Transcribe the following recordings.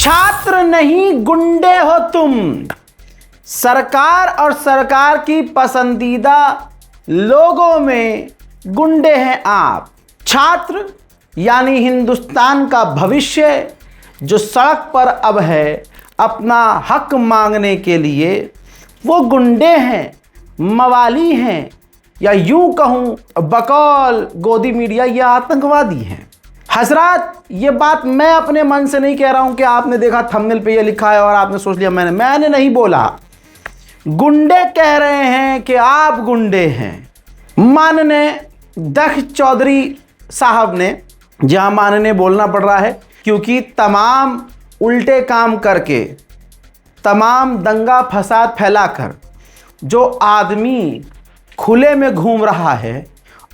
छात्र नहीं गुंडे हो तुम। सरकार और सरकार की पसंदीदा लोगों में गुंडे हैं आप। छात्र यानी हिंदुस्तान का भविष्य जो सड़क पर अब है अपना हक मांगने के लिए, वो गुंडे हैं, मवाली हैं, या यूं कहूं बकौल गोदी मीडिया, ये आतंकवादी हैं। हजरात, ये बात मैं अपने मन से नहीं कह रहा हूं कि आपने देखा थंबनेल पे ये लिखा है और आपने सोच लिया मैंने नहीं बोला। गुंडे कह रहे हैं कि आप गुंडे हैं। माननीय दक्ष चौधरी साहब ने, जहां माननीय बोलना पड़ रहा है क्योंकि तमाम उल्टे काम करके, तमाम दंगा फसाद फैलाकर जो आदमी खुले में घूम रहा है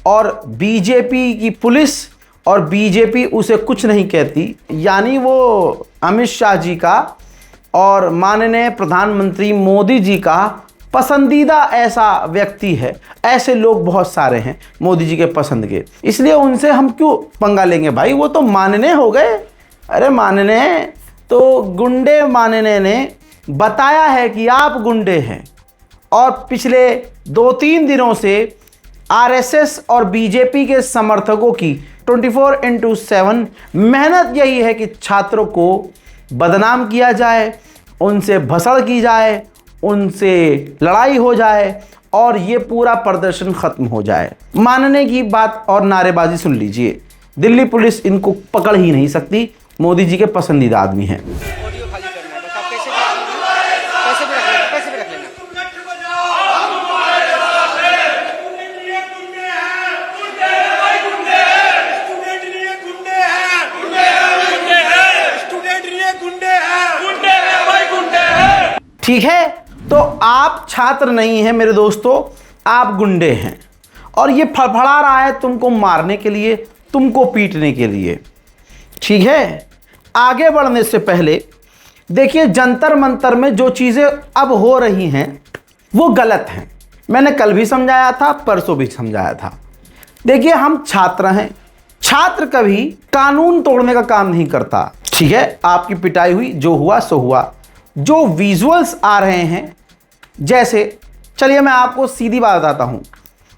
और बीजेपी की पुलिस और बीजेपी उसे कुछ नहीं कहती, यानी वो अमित शाह जी का और माननीय प्रधानमंत्री मोदी जी का पसंदीदा ऐसा व्यक्ति है। ऐसे लोग बहुत सारे हैं मोदी जी के पसंद के, इसलिए उनसे हम क्यों पंगा लेंगे भाई, वो तो माननीय हो गए। अरे माननीय तो गुंडे, माननीय ने बताया है कि आप गुंडे हैं और पिछले 2-3 दिनों से आरएसएस और बीजेपी के समर्थकों की 24/7 मेहनत यही है कि छात्रों को बदनाम किया जाए, उनसे भसड़ की जाए, उनसे लड़ाई हो जाए और ये पूरा प्रदर्शन खत्म हो जाए। मानने की बात और नारेबाजी सुन लीजिए, दिल्ली पुलिस इनको पकड़ ही नहीं सकती, मोदी जी के पसंदीदा आदमी हैं। ऑडियो खाली करना है बस, आप पैसे भी रख लेना, पैसे भी रख लेना। ठीक है, तो आप छात्र नहीं हैं मेरे दोस्तों, आप गुंडे हैं और ये फड़फड़ा रहा है तुमको मारने के लिए, तुमको पीटने के लिए। ठीक है, आगे बढ़ने से पहले देखिए, जंतर मंतर में जो चीज़ें अब हो रही हैं वो गलत हैं। मैंने कल भी समझाया था, परसों भी समझाया था। देखिए, हम छात्र हैं, छात्र कभी कानून तोड़ने का काम नहीं करता। ठीक है, आपकी पिटाई हुई, जो हुआ सो हुआ। जो विजुअल्स आ रहे हैं, जैसे चलिए मैं आपको सीधी बात बताता हूं,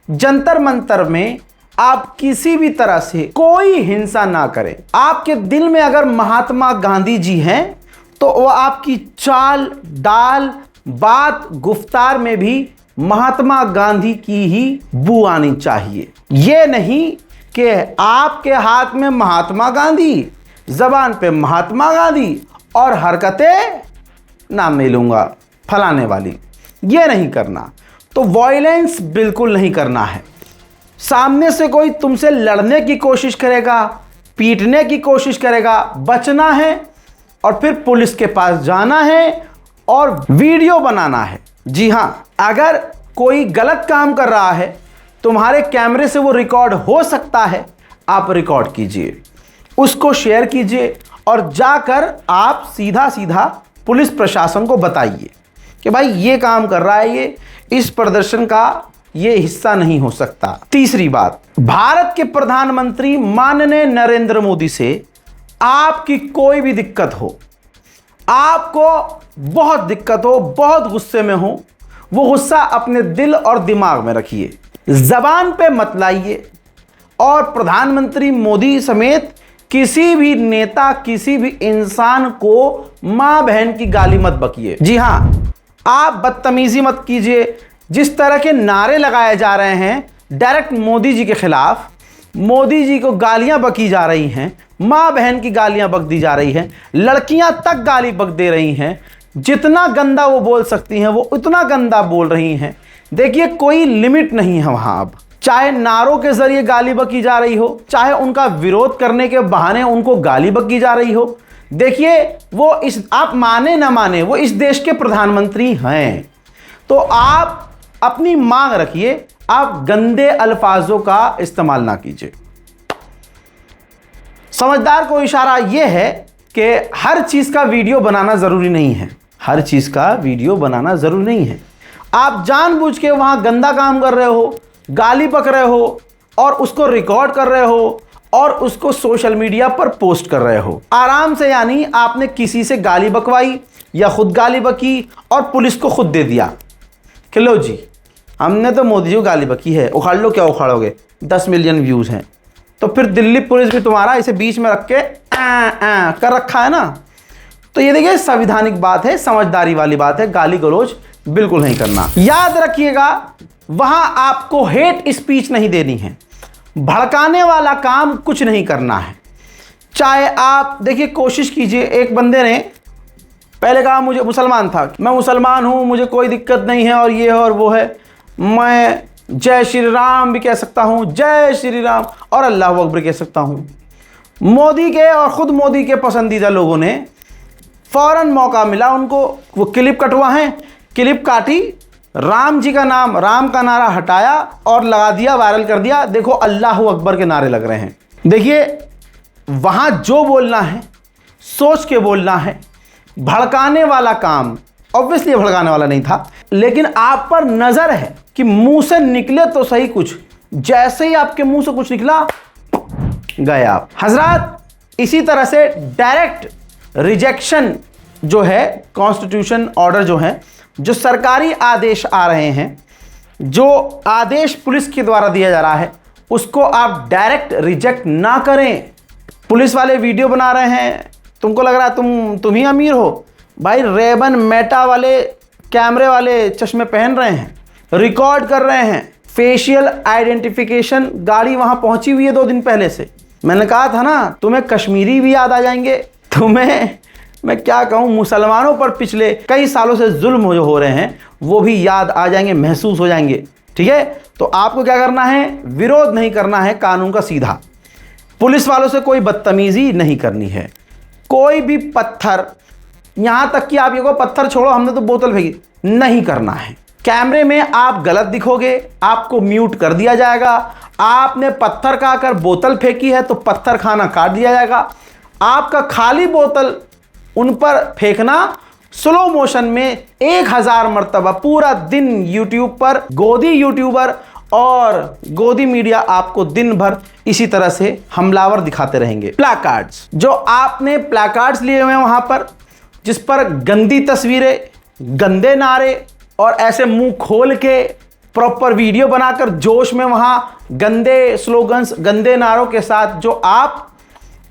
जंतर मंतर में आप किसी भी तरह से कोई हिंसा ना करें। आपके दिल में अगर महात्मा गांधी जी हैं तो वो आपकी चाल डाल बात गुफ्तार में भी महात्मा गांधी की ही बू आनी चाहिए। ये नहीं कि आपके हाथ में महात्मा गांधी, जबान पे महात्मा गांधी और हरकतें नाम नहीं लूंगा फलाने वाली, ये नहीं करना। तो वॉयलेंस बिल्कुल नहीं करना है। सामने से कोई तुमसे लड़ने की कोशिश करेगा, पीटने की कोशिश करेगा, बचना है और फिर पुलिस के पास जाना है और वीडियो बनाना है। जी हाँ, अगर कोई गलत काम कर रहा है, तुम्हारे कैमरे से वो रिकॉर्ड हो सकता है, आप रिकॉर्ड कीजिए, उसको शेयर कीजिए और जाकर आप सीधा सीधा पुलिस प्रशासन को बताइए कि भाई ये काम कर रहा है, ये इस प्रदर्शन का ये हिस्सा नहीं हो सकता। तीसरी बात, भारत के प्रधानमंत्री माननीय नरेंद्र मोदी से आपकी कोई भी दिक्कत हो, आपको बहुत दिक्कत हो, बहुत गुस्से में हो, वो गुस्सा अपने दिल और दिमाग में रखिए, जबान पे मत लाइए और प्रधानमंत्री मोदी समेत किसी भी नेता, किसी भी इंसान को मां बहन की गाली मत बकिए। जी हां, आप बदतमीजी मत कीजिए। जिस तरह के नारे लगाए जा रहे हैं डायरेक्ट मोदी जी के खिलाफ, मोदी जी को गालियां बकी जा रही हैं, मां बहन की गालियां बक दी जा रही हैं, लड़कियां तक गाली बक दे रही हैं, जितना गंदा वो बोल सकती हैं वो उतना गंदा बोल रही हैं। देखिए, कोई लिमिट नहीं है वहां। अब चाहे नारों के जरिए गाली बकी जा रही हो, चाहे उनका विरोध करने के बहाने उनको गाली बकी जा रही हो, देखिए वो इस, आप माने ना माने, वो इस देश के प्रधानमंत्री हैं। तो आप अपनी मांग रखिए, आप गंदे अल्फाजों का इस्तेमाल ना कीजिए। समझदार को इशारा यह है कि हर चीज का वीडियो बनाना जरूरी नहीं है, हर चीज का वीडियो बनाना जरूरी नहीं है। आप जानबूझ के वहां गंदा काम कर रहे हो, गाली बक रहे हो और उसको रिकॉर्ड कर रहे हो और उसको सोशल मीडिया पर पोस्ट कर रहे हो आराम से। यानी आपने किसी से गाली बकवाई या खुद गाली बकी और पुलिस को खुद दे दिया कि लो जी हमने तो मोदी जी को गाली बकी है, उखाड़ लो। क्या उखाड़ोगे? 10 मिलियन व्यूज़ हैं। तो फिर दिल्ली पुलिस भी तुम्हारा इसे बीच में रख के कर रखा है ना। तो ये देखिए संवैधानिक बात है, समझदारी वाली बात है, गाली गलौज बिल्कुल नहीं करना। याद रखिएगा वहां आपको हेट स्पीच नहीं देनी है, भड़काने वाला काम कुछ नहीं करना है। चाहे आप देखिए कोशिश कीजिए, एक बंदे ने पहले कहा मुझे मुसलमान था, मैं मुसलमान हूं, मुझे कोई दिक्कत नहीं है और ये है और वो है, मैं जय श्री राम भी कह सकता हूं, जय श्री राम और अल्लाह अकबर कह सकता हूं। मोदी के और ख़ुद मोदी के पसंदीदा लोगों ने फ़ौरन मौका मिला उनको, वो क्लिप कटवाएं, क्लिप काटी, राम जी का नाम, राम का नारा हटाया और लगा दिया, वायरल कर दिया। देखो अल्लाह अकबर के नारे लग रहे हैं। देखिए वहाँ जो बोलना है सोच के बोलना है, भड़काने वाला काम ऑब्वियसली भड़काने वाला नहीं था, लेकिन आप पर नज़र है कि मुंह से निकले तो सही कुछ, जैसे ही आपके मुंह से कुछ निकला गए आप। हजरात इसी तरह से डायरेक्ट रिजेक्शन जो है, कॉन्स्टिट्यूशन ऑर्डर जो है, जो सरकारी आदेश आ रहे हैं, जो आदेश पुलिस के द्वारा दिया जा रहा है, उसको आप डायरेक्ट रिजेक्ट ना करें। पुलिस वाले वीडियो बना रहे हैं, तुमको लग रहा है तुम ही अमीर हो भाई, रेबन मेटा वाले कैमरे वाले चश्मे पहन रहे हैं, रिकॉर्ड कर रहे हैं, फेशियल आइडेंटिफिकेशन गाड़ी वहां पहुंची हुई है 2 दिन पहले से। मैंने कहा था ना तुम्हें कश्मीरी भी याद आ जाएंगे, तुम्हें मैं क्या कहूँ, मुसलमानों पर पिछले कई सालों से जुल्म जो हो रहे हैं वो भी याद आ जाएंगे, महसूस हो जाएंगे। ठीक है, तो आपको क्या करना है, विरोध नहीं करना है कानून का सीधा, पुलिस वालों से कोई बदतमीजी नहीं करनी है, कोई भी पत्थर, यहाँ तक कि आप ये को पत्थर छोड़ो हमने तो बोतल फेंकी, नहीं करना है। कैमरे में आप गलत दिखोगे, आपको म्यूट कर दिया जाएगा। आपने पत्थर खाकर बोतल फेंकी है तो पत्थर खाना काट दिया जाएगा। आपका खाली बोतल उन पर फेंकना स्लो मोशन में 1000 मरतबा पूरा दिन यूट्यूब पर गोदी यूट्यूबर और गोदी मीडिया आपको दिन भर इसी तरह से हमलावर दिखाते रहेंगे। प्लाकार्ड्स, जो आपने प्लाकार्ड्स लिए हुए हैं वहां पर, जिस पर गंदी तस्वीरें, गंदे नारे और ऐसे मुंह खोल के प्रॉपर वीडियो बनाकर जोश में वहां गंदे स्लोगन्स, गंदे नारों के साथ जो आप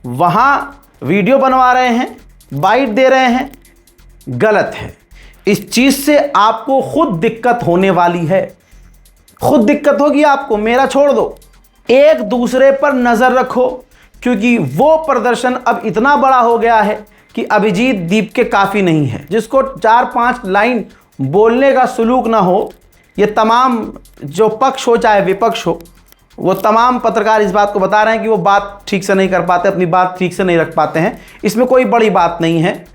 वहां वीडियो बनवा रहे हैं, बाइट दे रहे हैं, गलत है। इस चीज से आपको खुद दिक्कत होने वाली है, खुद दिक्कत होगी आपको, मेरा छोड़ दो। एक दूसरे पर नजर रखो, क्योंकि वो प्रदर्शन अब इतना बड़ा हो गया है कि अभिजीत दीप के काफी नहीं है। जिसको 4-5 लाइन बोलने का सुलूक ना हो, ये तमाम जो पक्ष हो चाहे विपक्ष हो, वो तमाम पत्रकार इस बात को बता रहे हैं कि वो बात ठीक से नहीं कर पाते, अपनी बात ठीक से नहीं रख पाते हैं। इसमें कोई बड़ी बात नहीं है।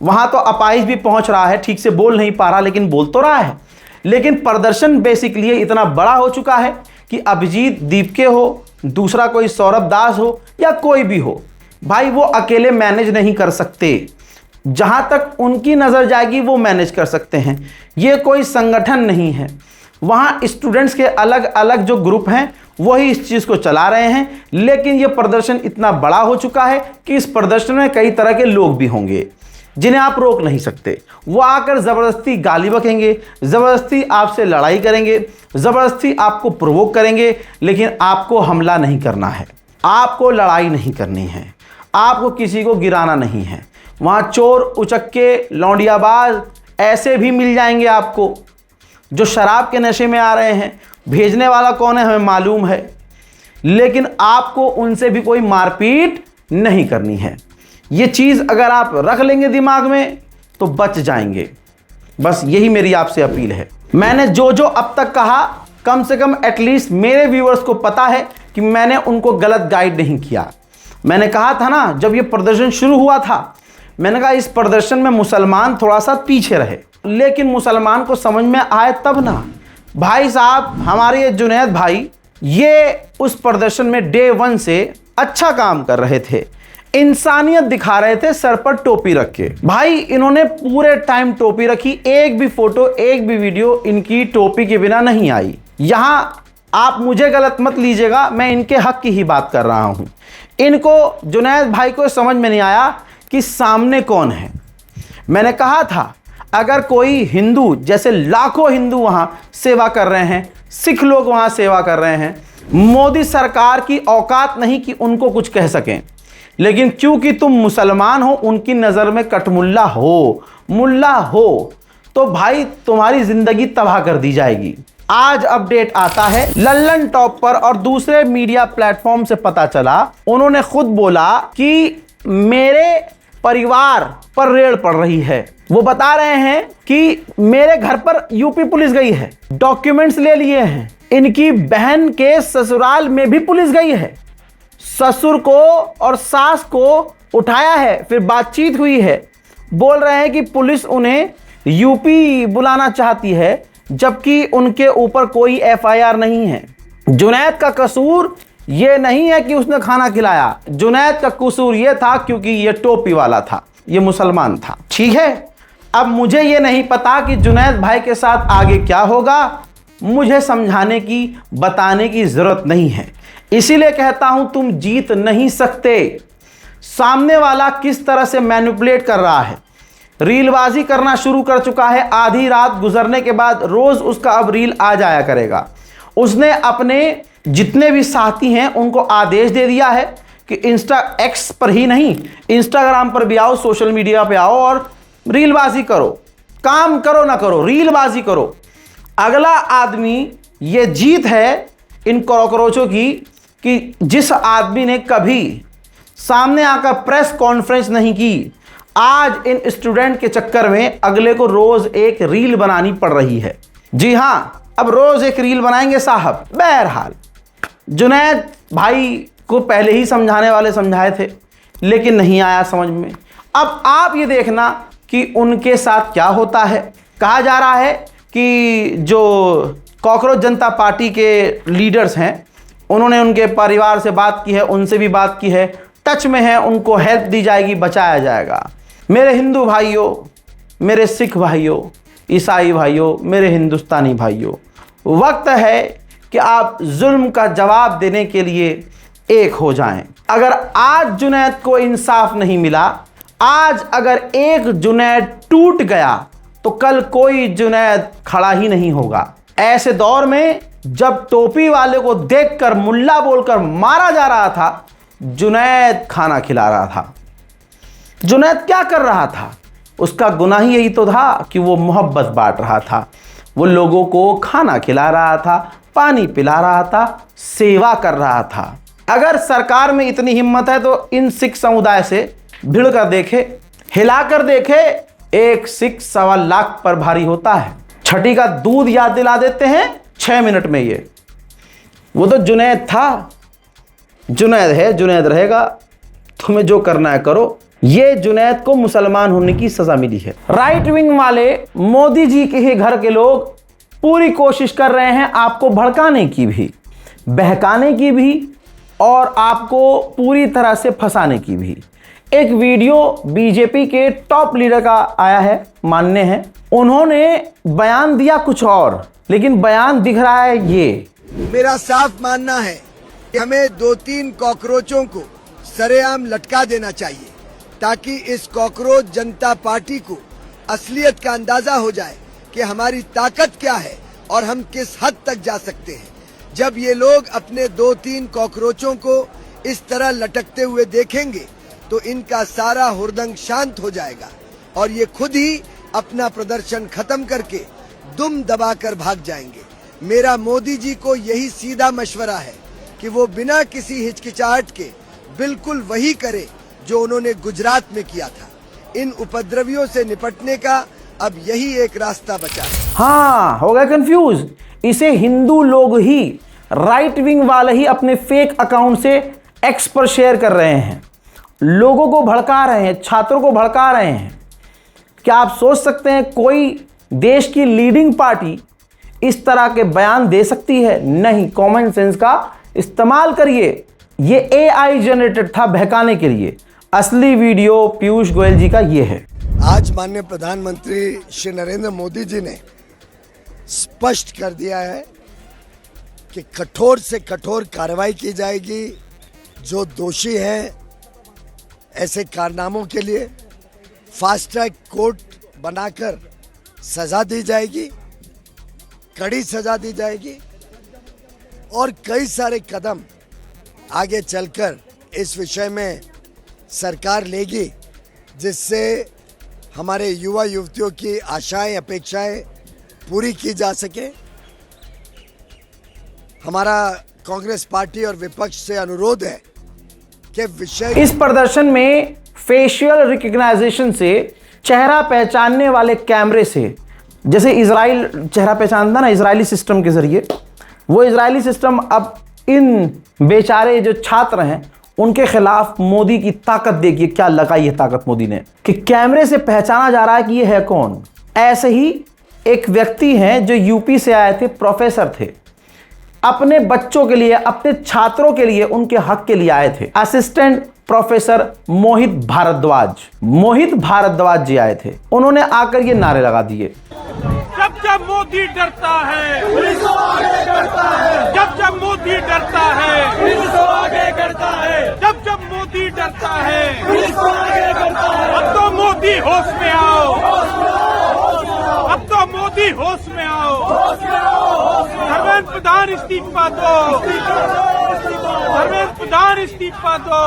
वहाँ तो अपाहिज भी पहुँच रहा है, ठीक से बोल नहीं पा रहा लेकिन बोल तो रहा है। लेकिन प्रदर्शन बेसिकली इतना बड़ा हो चुका है कि अभिजीत दीपके हो, दूसरा कोई सौरभ दास हो या कोई भी हो, भाई वो अकेले मैनेज नहीं कर सकते। जहाँ तक उनकी नज़र जाएगी वो मैनेज कर सकते हैं। ये कोई संगठन नहीं है, वहाँ स्टूडेंट्स के अलग अलग जो ग्रुप हैं वही इस चीज़ को चला रहे हैं। लेकिन ये प्रदर्शन इतना बड़ा हो चुका है कि इस प्रदर्शन में कई तरह के लोग भी होंगे जिन्हें आप रोक नहीं सकते। वो आकर ज़बरदस्ती गाली बकेंगे, ज़बरदस्ती आपसे लड़ाई करेंगे, ज़बरदस्ती आपको प्रोवोक करेंगे, लेकिन आपको हमला नहीं करना है, आपको लड़ाई नहीं करनी है, आपको किसी को गिराना नहीं है। वहाँ चोर, उचक्के, लौंडियाबाज ऐसे भी मिल जाएंगे आपको जो शराब के नशे में आ रहे हैं। भेजने वाला कौन है हमें मालूम है, लेकिन आपको उनसे भी कोई मारपीट नहीं करनी है। ये चीज़ अगर आप रख लेंगे दिमाग में तो बच जाएंगे। बस यही मेरी आपसे अपील है। मैंने जो जो अब तक कहा, कम से कम एटलीस्ट मेरे व्यूअर्स को पता है कि मैंने उनको गलत गाइड नहीं किया। मैंने कहा था ना जब ये प्रदर्शन शुरू हुआ था, मैंने कहा इस प्रदर्शन में मुसलमान थोड़ा सा पीछे रहे, लेकिन मुसलमान को समझ में आए तब ना। भाई साहब हमारे ये जुनैद भाई, ये उस प्रदर्शन में डे 1 से अच्छा काम कर रहे थे, इंसानियत दिखा रहे थे सर पर टोपी रख के। भाई इन्होंने पूरे टाइम टोपी रखी, एक भी फोटो, एक भी वीडियो इनकी टोपी के बिना नहीं आई। यहाँ आप मुझे गलत मत लीजिएगा, मैं इनके हक की ही बात कर रहा हूं। इनको, जुनैद भाई को समझ में नहीं आया कि सामने कौन है। मैंने कहा था अगर कोई हिंदू, जैसे लाखों हिंदू वहां सेवा कर रहे हैं, सिख लोग वहां सेवा कर रहे हैं, मोदी सरकार की औकात नहीं कि उनको कुछ कह सकें, लेकिन क्योंकि तुम मुसलमान हो, उनकी नज़र में कटमुल्ला हो, मुल्ला हो, तो भाई तुम्हारी जिंदगी तबाह कर दी जाएगी। आज अपडेट आता है लल्लन टॉप पर और दूसरे मीडिया प्लेटफॉर्म से पता चला, उन्होंने खुद बोला कि मेरे परिवार पर रेड पड़ रही है। वो बता रहे हैं कि मेरे घर पर यूपी पुलिस गई है, डॉक्यूमेंट्स ले लिए हैं, इनकी बहन के ससुराल में भी पुलिस गई है, ससुर को और सास को उठाया है, फिर बातचीत हुई है। बोल रहे हैं कि पुलिस उन्हें यूपी बुलाना चाहती है, जबकि उनके ऊपर कोई एफआईआर नहीं है। जुनैद का कसूर ये नहीं है कि उसने खाना खिलाया, जुनैद का कसूर ये था क्योंकि ये टोपी वाला था, ये मुसलमान था। ठीक है, अब मुझे ये नहीं पता कि जुनैद भाई के साथ आगे क्या होगा, मुझे समझाने की, बताने की जरूरत नहीं है। इसीलिए कहता हूं तुम जीत नहीं सकते। सामने वाला किस तरह से मैनिपुलेट कर रहा है, रीलबाजी करना शुरू कर चुका है। आधी रात गुजरने के बाद रोज उसका अब रील आ जाया करेगा। उसने अपने जितने भी साथी हैं उनको आदेश दे दिया है कि एक्स पर ही नहीं, इंस्टाग्राम पर भी आओ, सोशल मीडिया पे आओ और रीलबाजी करो, काम करो ना करो, रीलबाजी करो। अगला आदमी, ये जीत है इन कॉकरोचों की कि जिस आदमी ने कभी सामने आकर प्रेस कॉन्फ्रेंस नहीं की, आज इन स्टूडेंट के चक्कर में अगले को रोज एक रील बनानी पड़ रही है। जी हां, अब रोज एक रील बनाएंगे साहब। बहरहाल जुनैद भाई को पहले ही समझाने वाले समझाए थे, लेकिन नहीं आया समझ में। अब आप ये देखना कि उनके साथ क्या होता है। कहा जा रहा है कि जो कॉकरोच जनता पार्टी के लीडर्स हैं, उन्होंने उनके परिवार से बात की है, उनसे भी बात की है, टच में है, उनको हेल्प दी जाएगी, बचाया जाएगा। मेरे हिंदू भाइयों, मेरे सिख भाइयों, ईसाई भाइयों, मेरे हिंदुस्तानी भाइयों, वक्त है कि आप जुल्म का जवाब देने के लिए एक हो जाएं। अगर आज जुनैद को इंसाफ नहीं मिला, आज अगर एक जुनैद टूट गया, तो कल कोई जुनैद खड़ा ही नहीं होगा। ऐसे दौर में जब टोपी वाले को देखकर मुल्ला बोलकर मारा जा रहा था, जुनैद खाना खिला रहा था। जुनैद क्या कर रहा था? उसका गुनाह ही यही तो था कि वो मोहब्बत बांट रहा था, वो लोगों को खाना खिला रहा था, पानी पिला रहा था, सेवा कर रहा था। अगर सरकार में इतनी हिम्मत है तो इन सिख समुदाय से भिड़ कर देखे, हिला कर देखे। एक सिख 1.25 लाख पर भारी होता है। छठी का दूध याद दिला देते हैं 6 मिनट में। ये वो तो जुनैद था, जुनैद है, जुनैद रहेगा, तुम्हें जो करना है करो। ये जुनैद को मुसलमान होने की सजा मिली है। राइट विंग वाले मोदी जी के ही घर के लोग पूरी कोशिश कर रहे हैं आपको भड़काने की भी, बहकाने की भी और आपको पूरी तरह से फंसाने की भी। एक वीडियो बीजेपी के टॉप लीडर का आया है, मानने हैं, उन्होंने बयान दिया कुछ और, लेकिन बयान दिख रहा है ये। मेरा साफ मानना है कि हमें 2-3 कॉकरोचों को सरेआम लटका देना चाहिए, ताकि इस कॉकरोच जनता पार्टी को असलियत का अंदाजा हो जाए कि हमारी ताकत क्या है और हम किस हद तक जा सकते हैं। जब ये लोग अपने 2-3 कॉकरोचों को इस तरह लटकते हुए देखेंगे तो इनका सारा हुरदंग शांत हो जाएगा और ये खुद ही अपना प्रदर्शन खत्म करके दुम दबाकर भाग जाएंगे। मेरा मोदी जी को यही सीधा मशवरा है कि वो बिना किसी हिचकिचाहट के बिल्कुल वही करे जो उन्होंने गुजरात में किया था। इन उपद्रवियों से निपटने का अब यही एक रास्ता बचा है। हाँ, हो गए कंफ्यूज। इसे हिंदू लोग ही, राइट विंग वाले ही अपने फेक अकाउंट से एक्स पर शेयर कर रहे हैं, लोगों को भड़का रहे हैं, छात्रों को भड़का रहे हैं। क्या आप सोच सकते हैं कोई देश की लीडिंग पार्टी इस तरह के बयान दे सकती है? नहीं, कॉमन सेंस का इस्तेमाल करिए। ये AI जनरेटेड था बहकाने के लिए। असली वीडियो पीयूष गोयल जी का ये है। आज माननीय प्रधानमंत्री श्री नरेंद्र मोदी जी ने स्पष्ट कर दिया है कि कठोर से कठोर कार्रवाई की जाएगी। जो दोषी हैं ऐसे कारनामों के लिए फास्ट ट्रैक कोर्ट बनाकर सजा दी जाएगी, कड़ी सजा दी जाएगी और कई सारे कदम आगे चलकर इस विषय में सरकार लेगी, जिससे हमारे युवा युवतियों की आशाएं अपेक्षाएं पूरी की जा सके। हमारा कांग्रेस पार्टी और विपक्ष से अनुरोध है कि विषय इस प्रदर्शन में फेशियल रिकग्नाइजेशन से, चेहरा पहचानने वाले कैमरे से, जैसे इजराइल चेहरा पहचानता ना इजरायली सिस्टम के जरिए, वो इजरायली सिस्टम अब इन बेचारे जो छात्र हैं उनके खिलाफ मोदी की ताकत देखिए क्या लगाई है ताकत मोदी ने, कि कैमरे से पहचाना जा रहा है कि ये है कौन। ऐसे ही एक व्यक्ति हैं जो यूपी से आए थे, प्रोफेसर थे, अपने बच्चों के लिए, अपने छात्रों के लिए, उनके हक के लिए आए थे। असिस्टेंट प्रोफेसर मोहित भारद्वाज जी आए थे। उन्होंने आकर ये नारे लगा दिए, जब मोदी डरता है पुलिस आगे करता है, जब मोदी डरता है पुलिस आगे करता है, जब मोदी डरता है पुलिस आगे करता है। अब तो मोदी होश में आओ, अब तो मोदी होश में आओ, धर्मेंद्र प्रधान इस्तीफा दो, धर्मेंद्र प्रधान इस्तीफा दो।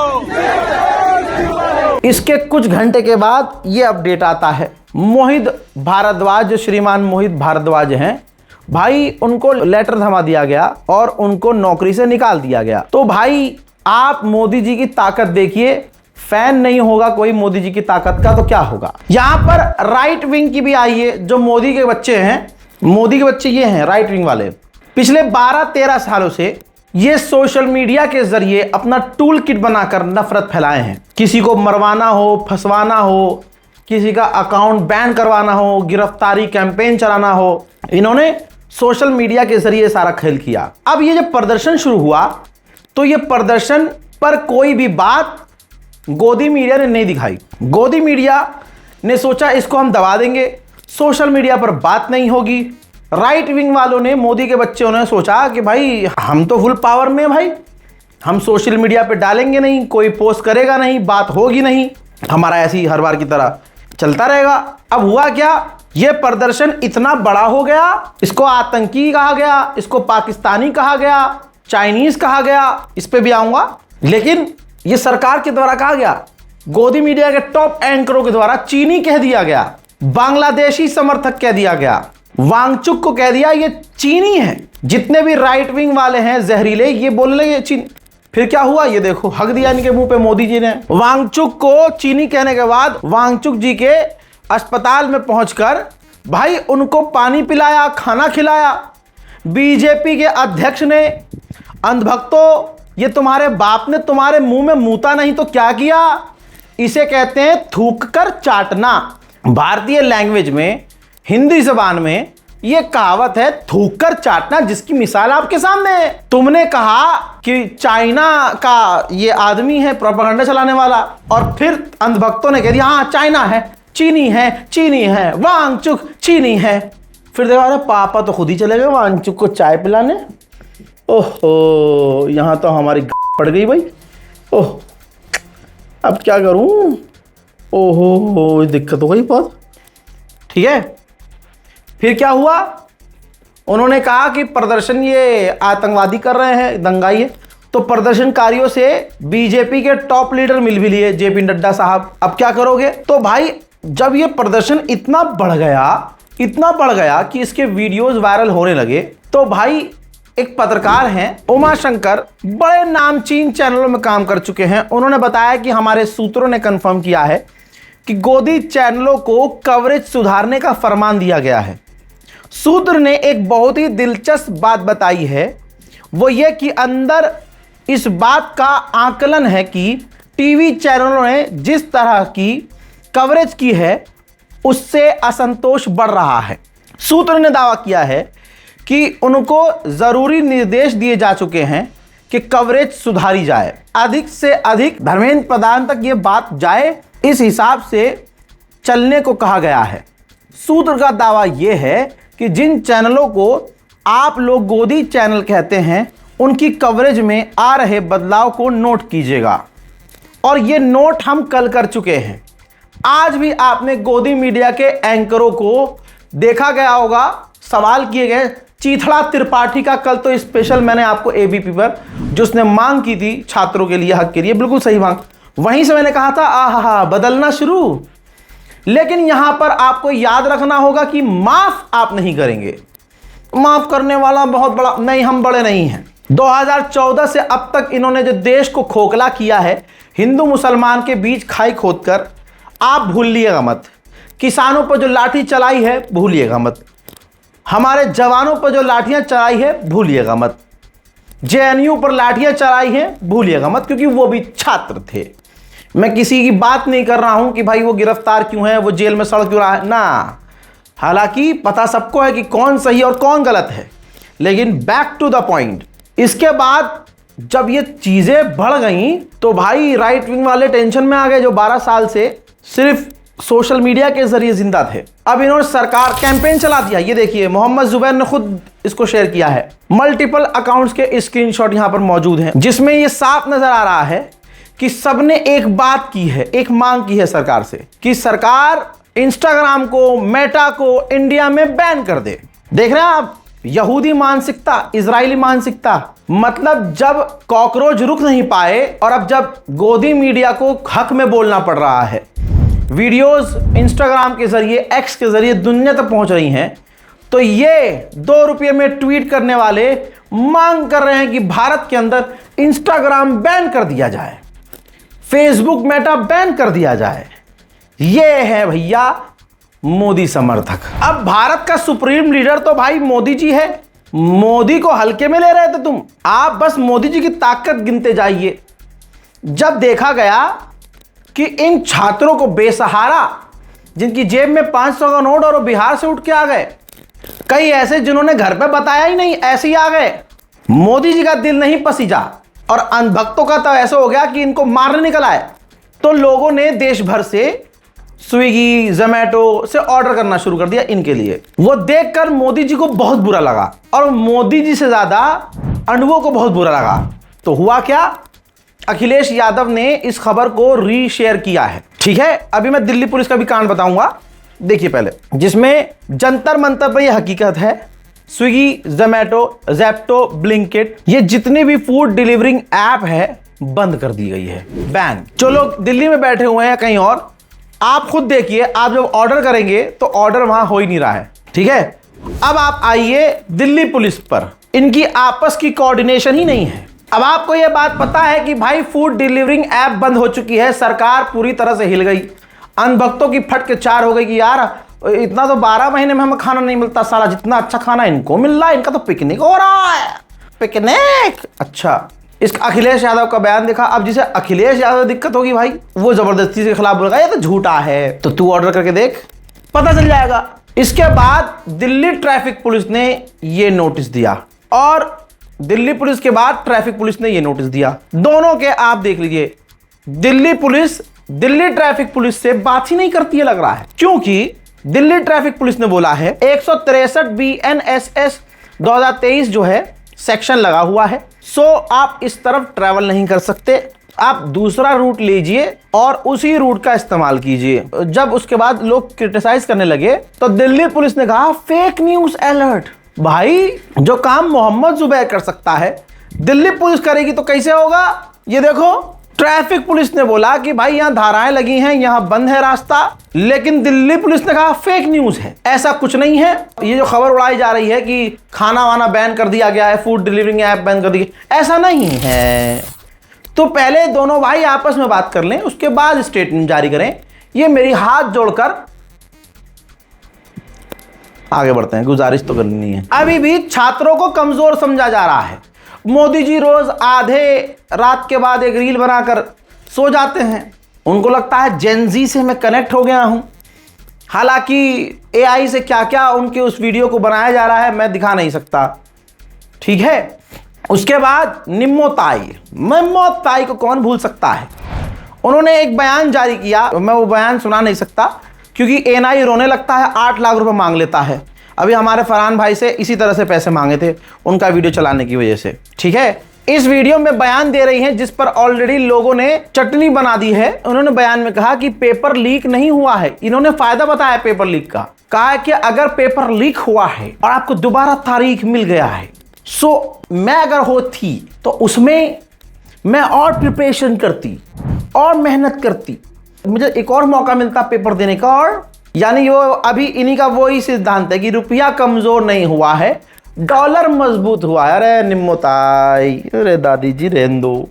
इसके कुछ घंटे के बाद ये अपडेट आता है, मोहित भारद्वाज, जो श्रीमान मोहित भारद्वाज हैं भाई, उनको लेटर थमा दिया गया और उनको नौकरी से निकाल दिया गया। तो भाई आप मोदी जी की ताकत देखिए, फैन नहीं होगा कोई मोदी जी की ताकत का तो क्या होगा। यहां पर राइट विंग की भी आई है, जो मोदी के बच्चे हैं, मोदी के बच्चे ये हैं राइट विंग वाले। पिछले 12-13 सालों से ये सोशल मीडिया के जरिए अपना टूल किट बनाकर नफरत फैलाए हैं। किसी को मरवाना हो, फंसवाना हो, किसी का अकाउंट बैन करवाना हो, गिरफ्तारी कैंपेन चलाना हो, इन्होंने सोशल मीडिया के जरिए सारा खेल किया। अब ये जब प्रदर्शन शुरू हुआ तो ये प्रदर्शन पर कोई भी बात गोदी मीडिया ने नहीं दिखाई। गोदी मीडिया ने सोचा इसको हम दबा देंगे, सोशल मीडिया पर बात नहीं होगी। राइट विंग वालों ने, मोदी के बच्चों ने सोचा कि भाई हम तो फुल पावर में, भाई हम सोशल मीडिया पे डालेंगे नहीं, कोई पोस्ट करेगा नहीं, बात होगी नहीं, हमारा ऐसे ही हर बार की तरह चलता रहेगा। अब हुआ क्या, यह प्रदर्शन इतना बड़ा हो गया, इसको आतंकी कहा गया, इसको पाकिस्तानी कहा गया, चाइनीज कहा गया, इस पे भी आऊंगा। लेकिन यह सरकार के द्वारा कहा गया, गोदी मीडिया के टॉप एंकरों के द्वारा चीनी कह दिया गया, बांग्लादेशी समर्थक कह दिया गया, वांगचुक को कह दिया ये चीनी है। जितने भी राइट विंग वाले हैं जहरीले, ये बोलने लगे चीनी। फिर क्या हुआ, ये देखो हक दिया इनके मुंह पे मोदी जी ने। वांगचुक को चीनी कहने के बाद वांगचुक जी के अस्पताल में पहुंचकर भाई उनको पानी पिलाया, खाना खिलाया। बीजेपी के अध्यक्ष ने, अंधभक्तों ये तुम्हारे बाप ने तुम्हारे मुंह में मूता नहीं तो क्या किया, इसे कहते हैं थूक कर चाटना। भारतीय लैंग्वेज में, हिंदी जबान में ये कहावत है थूक कर चाटना, जिसकी मिसाल आपके सामने है। तुमने कहा कि चाइना का ये आदमी है प्रोपेगेंडा चलाने वाला, और फिर अंधभक्तों ने कह दिया हाँ चाइना है, चीनी है, चीनी है, वांगचुक चीनी है। फिर देखा अरे पापा तो खुद ही चले गए वांगचुक को चाय पिलाने। ओहो, यहाँ तो हमारी पड़ गई भाई। ओह अब क्या करूं, ओहो दिक्कत हो गई बहुत। ठीक है, फिर क्या हुआ, उन्होंने कहा कि प्रदर्शन ये आतंकवादी कर रहे हैं, दंगाई है। तो प्रदर्शनकारियों से बीजेपी के टॉप लीडर मिल भी लिए, जेपी नड्डा साहब। अब क्या करोगे। तो भाई जब ये प्रदर्शन इतना बढ़ गया कि इसके वीडियोस वायरल होने लगे, तो भाई एक पत्रकार हैं उमा शंकर, बड़े नामचीन चैनलों में काम कर चुके हैं। उन्होंने बताया कि हमारे सूत्रों ने कंफर्म किया है कि गोदी चैनलों को कवरेज सुधारने का फरमान दिया गया है। सूत्र ने एक बहुत ही दिलचस्प बात बताई है, वो ये कि अंदर इस बात का आकलन है कि टीवी चैनलों ने जिस तरह की कवरेज की है उससे असंतोष बढ़ रहा है। सूत्र ने दावा किया है कि उनको जरूरी निर्देश दिए जा चुके हैं कि कवरेज सुधारी जाए, अधिक से अधिक धर्मेंद्र प्रधान तक ये बात जाए, इस हिसाब से चलने को कहा गया है। सूत्र का दावा यह है कि जिन चैनलों को आप लोग गोदी चैनल कहते हैं, उनकी कवरेज में आ रहे बदलाव को नोट कीजिएगा। और ये नोट हम कल कर चुके हैं। आज भी आपने गोदी मीडिया के एंकरों को देखा गया होगा, सवाल किए गए। चीथड़ा त्रिपाठी का कल तो स्पेशल मैंने आपको एबीपी पर जो उसने मांग की थी छात्रों के लिए, हक के लिए, बिल्कुल सही मांग, वहीं से मैंने कहा था आहा बदलना शुरू। लेकिन यहां पर आपको याद रखना होगा कि माफ आप नहीं करेंगे। माफ करने वाला बहुत बड़ा नहीं, हम बड़े नहीं हैं। 2014 से अब तक इन्होंने जो देश को खोखला किया है, हिंदू मुसलमान के बीच खाई खोदकर, आप भूलिएगा मत। किसानों पर जो लाठी चलाई है भूलिएगा मत। हमारे जवानों पर जो लाठियां चलाई है भूलिएगा मत। जेएनयू पर लाठियां चलाई हैं भूलिएगा मत, क्योंकि वो भी छात्र थे। मैं किसी की बात नहीं कर रहा हूं कि भाई वो गिरफ्तार क्यों है, वो जेल में सड़ क्यों रहा है ना। हालांकि पता सबको है कि कौन सही और कौन गलत है, लेकिन बैक टू द पॉइंट। इसके बाद जब ये चीजें बढ़ गई तो भाई राइट विंग वाले टेंशन में आ गए, जो 12 साल से सिर्फ सोशल मीडिया के जरिए जिंदा थे। अब इन्होंने सरकार कैंपेन चला दिया। ये देखिए, मोहम्मद जुबैर ने खुद इसको शेयर किया है। मल्टीपल अकाउंट्स के स्क्रीनशॉट यहां पर मौजूद हैं, जिसमें ये साफ नजर आ रहा है कि सबने एक बात की है, एक मांग की है सरकार से कि सरकार इंस्टाग्राम को, मेटा को इंडिया में बैन कर दे। देख रहे हैं आप, यहूदी मानसिकता, इजरायली मानसिकता। मतलब जब कॉकरोच रुक नहीं पाए और अब जब गोदी मीडिया को हक में बोलना पड़ रहा है, वीडियोस इंस्टाग्राम के जरिए, एक्स के जरिए दुनिया तक पहुंच रही हैं, तो ये 2 रुपये में ट्वीट करने वाले मांग कर रहे हैं कि भारत के अंदर इंस्टाग्राम बैन कर दिया जाए, फेसबुक, मेटा बैन कर दिया जाए। ये है भैया मोदी समर्थक। अब भारत का सुप्रीम लीडर तो भाई मोदी जी है। मोदी को हल्के में ले रहे थे तुम। आप बस मोदी जी की ताकत गिनते जाइए। जब देखा गया कि इन छात्रों को बेसहारा, जिनकी जेब में 500 का नोट और वो बिहार से उठ के आ गए, कई ऐसे जिन्होंने घर पे बताया ही नहीं, ऐसे ही आ गए, मोदी जी का दिल नहीं पसीजा और अंधभक्तों का तो ऐसा हो गया कि इनको मारने निकल आए। तो लोगों ने देश भर से स्विगी, जोमैटो से ऑर्डर करना शुरू कर दिया इनके लिए। वो देखकर मोदी जी को बहुत बुरा लगा और मोदी जी से ज्यादा अंडवों को बहुत बुरा लगा। तो हुआ क्या, अखिलेश यादव ने इस खबर को रीशेयर किया है। ठीक है, अभी मैं दिल्ली पुलिस का भी कांड बताऊंगा, देखिए पहले, जिसमें जंतर मंतर पर यह हकीकत है। स्विगी, जोमैटो, ज़ेप्टो, ब्लिंकिट, ये जितनी भी फूड डिलीवरिंग ऐप है बंद कर दी गई है, बैन। जो लोग दिल्ली में बैठे हुए हैं कहीं और, आप खुद देखिए, आप जब ऑर्डर करेंगे तो ऑर्डर वहां हो ही नहीं रहा है। ठीक है, अब आप आइए दिल्ली पुलिस पर, इनकी आपस की कोऑर्डिनेशन ही नहीं है। अब आपको यह बात पता है कि भाई फूड डिलीवरिंग ऐप बंद हो चुकी है, सरकार पूरी तरह से हिल गई, अनभक्तों की फट के चार हो गई कि यार इतना तो 12 महीने में हमें खाना नहीं मिलता, साला जितना अच्छा खाना इनको मिल रहा है, इनका तो पिकनिक हो रहा है, पिकनिक। अच्छा, इस अखिलेश यादव का बयान देखा। अब जिसे अखिलेश यादव दिक्कत होगी भाई, वो जबरदस्ती के खिलाफ बोलेगा ये तो झूठा है, तो तू ऑर्डर करके देख, पता चल जाएगा। इसके बाद दिल्ली ट्रैफिक पुलिस ने ये नोटिस दिया और दिल्ली पुलिस के बाद ट्रैफिक पुलिस ने ये नोटिस दिया। दोनों के आप देख लीजिए, Delhi police Delhi traffic police से बात ही नहीं करती है लग रहा है, क्योंकि दिल्ली ट्रैफिक पुलिस ने बोला है 163 BNSS 2023 जो है सेक्शन लगा हुआ है, सो आप इस तरफ ट्रैवल नहीं कर सकते, आप दूसरा रूट लीजिए और उसी रूट का इस्तेमाल कीजिए। जब उसके बाद लोग क्रिटिसाइज करने लगे तो दिल्ली पुलिस ने कहा फेक न्यूज अलर्ट। भाई जो काम मोहम्मद जुबैर कर सकता है दिल्ली पुलिस करेगी तो कैसे होगा। ये देखो, ट्रैफिक पुलिस ने बोला कि भाई यहां धाराएं लगी हैं, यहां बंद है रास्ता, लेकिन दिल्ली पुलिस ने कहा फेक न्यूज है, ऐसा कुछ नहीं है। ये जो खबर उड़ाई जा रही है कि खाना वाना बैन कर दिया गया है, फूड डिलीवरिंग ऐप बैन कर दी, ऐसा नहीं है। तो पहले दोनों भाई आपस में बात कर लें, उसके बाद स्टेटमेंट जारी करें। ये मेरी हाथ जोड़कर आगे बढ़ते हैं, गुजारिश तो करनी नहीं है। अभी भी छात्रों को कमजोर समझा जा रहा है। मोदी जी रोज आधे रात के बाद एक रील बनाकर सो जाते हैं, उनको लगता है जेनजी से मैं कनेक्ट हो गया हूं। हालांकि एआई से क्या क्या उनके उस वीडियो को बनाया जा रहा है मैं दिखा नहीं सकता। ठीक है, उसके बाद निम्मो ताई को कौन भूल सकता है। उन्होंने एक बयान जारी किया, मैं वो बयान सुना नहीं सकता क्योंकि एनआई रोने लगता है, 8 लाख रुपए मांग लेता है। अभी हमारे फरहान भाई से इसी तरह से पैसे मांगे थे उनका वीडियो चलाने की वजह से। ठीक है, इस वीडियो में बयान दे रही हैं जिस पर ऑलरेडी लोगों ने चटनी बना दी है। उन्होंने बयान में कहा कि पेपर लीक नहीं हुआ है। इन्होंने फायदा बताया पेपर लीक का, कहा है कि अगर पेपर लीक हुआ है और आपको दोबारा तारीख मिल गया है, सो मैं अगर होती तो उसमें मैं और प्रिपरेशन करती और मेहनत करती, मुझे एक और मौका मिलता पेपर देने का। और यानी वो अभी इन्हीं का वही सिद्धांत है कि रुपया कमजोर नहीं हुआ है, डॉलर मजबूत हुआ है। अरे निम्मोताई, अरे दादी जी रेंदो,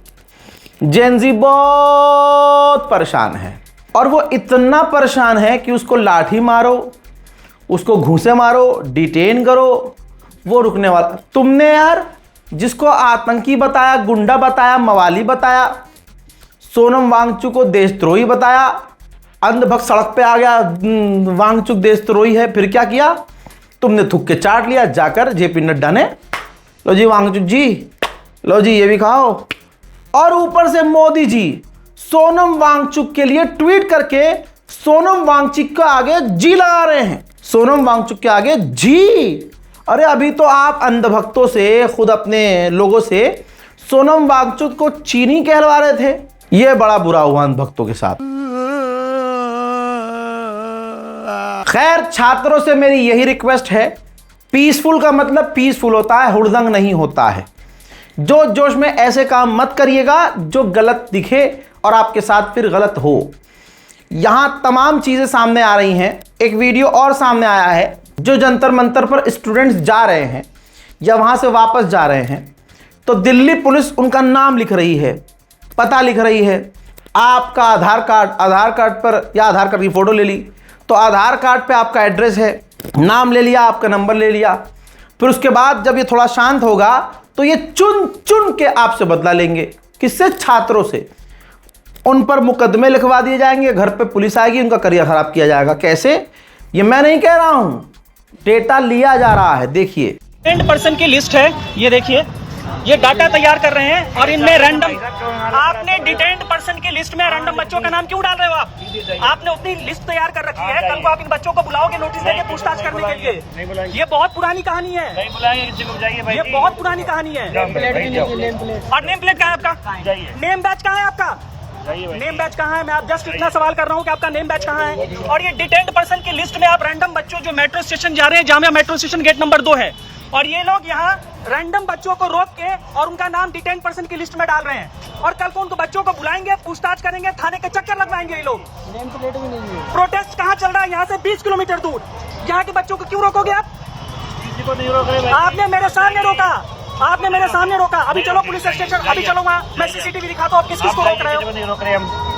जेनजी बहुत परेशान है और वो इतना परेशान है कि उसको लाठी मारो, उसको घूंसे मारो, डिटेन करो, वो रुकने वाला। तुमने यार जिसको आतंकी बताया, गुंडा बताया, मवाली बताया, सोनम वांगचुक को देशद्रोही बताया, अंधभक्त सड़क पे आ गया, वांगचुक देशद्रोही है, फिर क्या किया तुमने? थूक के चाट लिया जाकर जेपी नड्डा ने, लो जी वांगचुक जी, लो जी ये भी खाओ। और ऊपर से मोदी जी सोनम वांगचुक के लिए ट्वीट करके सोनम वांगचुक के आगे जी लगा रहे हैं, सोनम वांगचुक के आगे जी। अरे अभी तो आप अंधभक्तों से, खुद अपने लोगों से सोनम वांगचुक को चीनी कहलवा रहे थे। ये बड़ा बुरा हुआ अंधभक्तों के साथ। खैर, छात्रों से मेरी यही रिक्वेस्ट है, पीसफुल का मतलब पीसफुल होता है, हुड़दंग नहीं होता है। जो जोश में ऐसे काम मत करिएगा जो गलत दिखे और आपके साथ फिर गलत हो। यहां तमाम चीजें सामने आ रही हैं। एक वीडियो और सामने आया है, जो जंतर मंतर पर स्टूडेंट्स जा रहे हैं या वहां से वापस जा रहे हैं, तो दिल्ली पुलिस उनका नाम लिख रही है, पता लिख रही है, आपका आधार कार्ड पर, या आधार कार्ड की फोटो ले ली तो आधार कार्ड पे आपका एड्रेस है, नाम ले लिया, आपका नंबर ले लिया। फिर उसके बाद जब ये थोड़ा शांत होगा तो ये चुन चुन के आपसे बदला लेंगे। किससे? छात्रों से। उन पर मुकदमे लिखवा दिए जाएंगे, घर पे पुलिस आएगी, उनका करियर खराब किया जाएगा। कैसे? ये मैं नहीं कह रहा हूं, डेटा लिया जा रहा है। देखिए, 10% की लिस्ट है, ये देखिए, ये डाटा तैयार कर रहे हैं और इनमें रैंडम, आपने डिटेन्ड पर्सन की लिस्ट में रैंडम बच्चों का नाम क्यों डाल रहे हो आप? आपने उतनी लिस्ट तैयार कर रखी है, कल को आप इन बच्चों को बुलाओगे नोटिस देके पूछताछ करने के लिए। ये बहुत पुरानी कहानी है, ये बहुत पुरानी कहानी है। और नेम प्लेट कहाँ है आपका? नेम बैच कहाँ है आपका? नेम बैच कहाँ है? मैं आप जस्ट इतना सवाल कर रहा हूँ कि आपका नेम बैच कहाँ है? और ये डिटेन्ड पर्सन की लिस्ट में आप रैंडम बच्चों जो मेट्रो स्टेशन जा रहे हैं, Jamia metro station gate number 2 है, और ये लोग यहाँ रैंडम बच्चों को रोक के और उनका नाम डिटेन्ड पर्सन की लिस्ट में डाल रहे हैं। और कल को उनको बच्चों को बुलाएंगे, पूछताछ करेंगे, थाने के चक्कर लगवाएंगे ये लोग। प्रोटेस्ट कहाँ चल रहा है? यहाँ से 20 किलोमीटर दूर। यहाँ के बच्चों को क्यों रोकोगे आप? आपने मेरे सामने रोका, आपने मेरे सामने रोका। अभी चलो पुलिस स्टेशन, अभी चलो वहाँ, मैं सीसीटीवी दिखाता हूँ। आप किस को रोक रहे हो?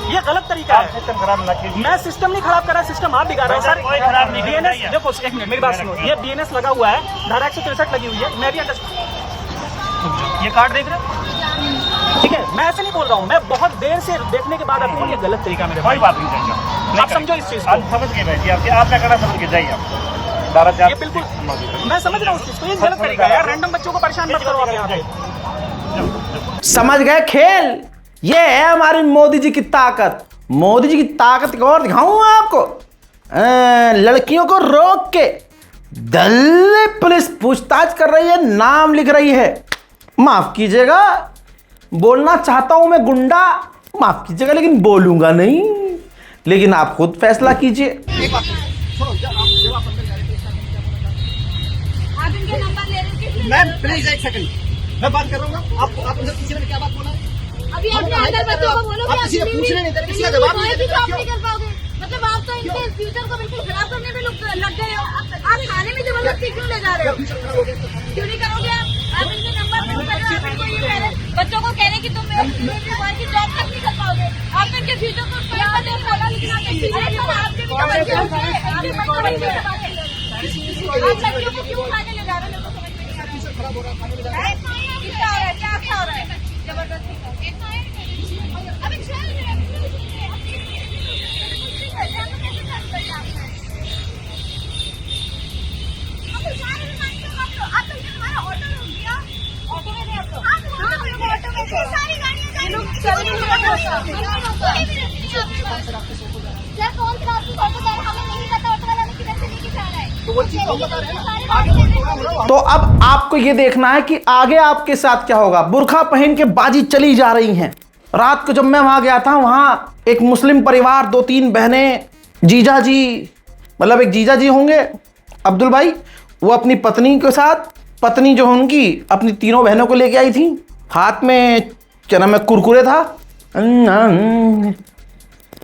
ये गलत तरीका है। सिस्टम खराब ना कीजिए। मैं सिस्टम नहीं खराब कर रहा, सिस्टम आप बिगाड़ रहे हो सर। बीएनएस देखो, एक मिनट मेरी बात सुनो, ये बीएनएस लगा हुआ है, धारा 163 लगी हुई है, मैं भी ये कार्ड देख रहे हो, ठीक है? मैं ऐसे नहीं बोल रहा हूँ, मैं बहुत देर से देखने के बाद आपको ये गलत तरीका मेरे, कोई बात नहीं, आप समझो इस चीज को, समझ के बैठिए, आपने कहना समझ के जाइए आप। ये बिल्कुल मैं समझ रहा हूँ उस चीज को, ये गलत तरीका है यार। रैंडम बच्चों को परेशान मत करो आप यहाँ पे। समझ गए खेल? ये है हमारी मोदी जी की ताकत। मोदी जी की ताकत और दिखाऊं आपको। लड़कियों को रोक के दिल्ली पुलिस पूछताछ कर रही है, नाम लिख रही है। माफ कीजिएगा, बोलना चाहता हूं मैं गुंडा, माफ कीजिएगा लेकिन बोलूंगा नहीं। लेकिन आप खुद फैसला कीजिए। मैम प्लीज एक सेकंड, मैं बात कर रहा हूँ। आप उधर पीछे में क्या बात बोला? अभी अपने अंदर बच्चों को बोलो कि आप पूछने नहीं दे रहे, किसका जवाब नहीं कर पाओगे। मतलब आप तो इनके फ्यूचर को बिल्कुल खराब करने में लग गए हो। आप थाने में जबरदस्ती क्यों ले जा रहे हो? क्यों नहीं करोगे आप इनके नंबर बच्चों को कह रहे कि तुम मेरे की जॉब तक नहीं कर पाओगे। आप तो इनके फ्यूचर को आप लड़कियों को क्यों थाने ले जा रहे हो? क्या हो रहा है? क्या हो रहा है? जबरदस्ती वो चीज तो हम बता रहे हैं ना, आगे प्रोग्राम हो रहा है। तो अब आपको ये देखना है कि आगे आपके साथ क्या होगा। बुर्खा पहन के बाजी चली जा रही हैं। रात को जब मैं वहां गया था, वहां एक मुस्लिम परिवार, 2-3 बहनें, जीजा जी, मतलब एक जीजा जी होंगे अब्दुल भाई, वो अपनी पत्नी के साथ, पत्नी जो है उनकी अपनी तीनों बहनों को लेके आई थी। हाथ में क्या नाम है, कुरकुरे था,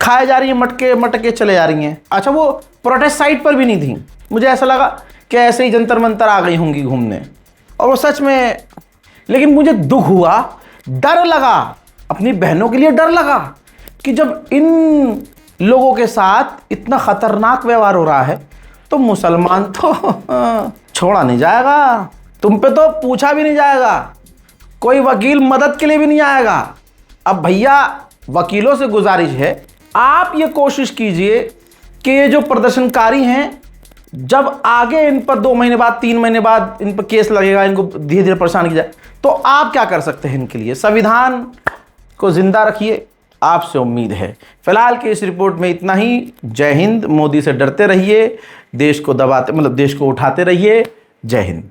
खाए जा रही हैं, मटके मटके चले जा रही हैं। अच्छा, वो प्रोटेस्ट साइट पर भी नहीं थी। मुझे ऐसा लगा कि ऐसे ही जंतर मंतर आ गई होंगी घूमने, और वो सच में। लेकिन मुझे दुख हुआ, डर लगा, अपनी बहनों के लिए डर लगा कि जब इन लोगों के साथ इतना खतरनाक व्यवहार हो रहा है तो मुसलमान तो छोड़ा नहीं जाएगा, तुम पे तो पूछा भी नहीं जाएगा, कोई वकील मदद के लिए भी नहीं आएगा। अब भैया, वकीलों से गुजारिश है, आप ये कोशिश कीजिए कि ये जो प्रदर्शनकारी हैं, जब आगे इन पर 2 महीने बाद, 3 महीने बाद इन पर केस लगेगा, इनको धीरे धीरे परेशान किया जाए, तो आप क्या कर सकते हैं इनके लिए? संविधान को जिंदा रखिए, आपसे उम्मीद है। फिलहाल की इस रिपोर्ट में इतना ही। जय हिंद। मोदी से डरते रहिए, देश को दबाते, मतलब देश को उठाते रहिए। जय हिंद।